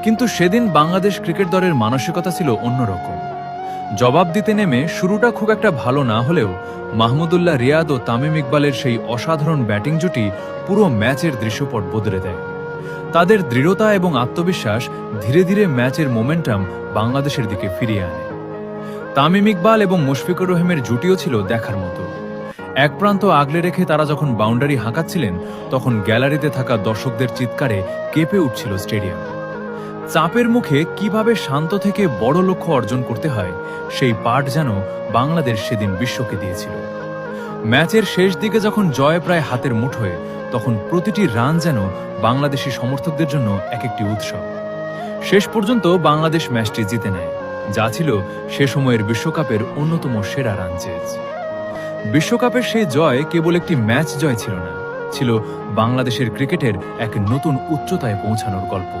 কিন্তু সেদিন বাংলাদেশ ক্রিকেট দলের মানসিকতা ছিল অন্যরকম। জবাব দিতে নেমে শুরুটা খুব একটা ভালো না হলেও মাহমুদুল্লাহ রিয়াদ ও তামিম ইকবালের সেই অসাধারণ ব্যাটিং জুটি পুরো ম্যাচের দৃশ্যপট বদলে দেয়। তাদের দৃঢ়তা এবং আত্মবিশ্বাস ধীরে ধীরে ম্যাচের মোমেন্টাম বাংলাদেশের দিকে ফিরিয়ে আনে। তামিম ইকবাল এবং মুশফিকুর রহিমের জুটিও ছিল দেখার মতো। এক প্রান্ত আগলে রেখে তারা যখন বাউন্ডারি হাঁকাচ্ছিলেন, তখন গ্যালারিতে থাকা দর্শকদের চিৎকারে কেঁপে উঠছিল স্টেডিয়াম। চাপের মুখে কিভাবে শান্ত থেকে বড় লক্ষ্য অর্জন করতে হয়, সেই পাঠ যেন বাংলাদেশ সেদিন বিশ্বকে দিয়েছিল। ম্যাচের শেষ দিকে যখন জয় প্রায় হাতের মুঠোয়, তখন প্রতিটি রান যেন বাংলাদেশি সমর্থকদের জন্য এক একটি উৎসব। শেষ পর্যন্ত বাংলাদেশ ম্যাচটি জিতে নেয়, যা ছিল সে সময়ের বিশ্বকাপের অন্যতম সেরা রান চেজ। বিশ্বকাপের সেই জয় কেবল একটি ম্যাচ জয় ছিল না, ছিল বাংলাদেশের ক্রিকেটের এক নতুন উচ্চতায় পৌঁছানোর গল্প।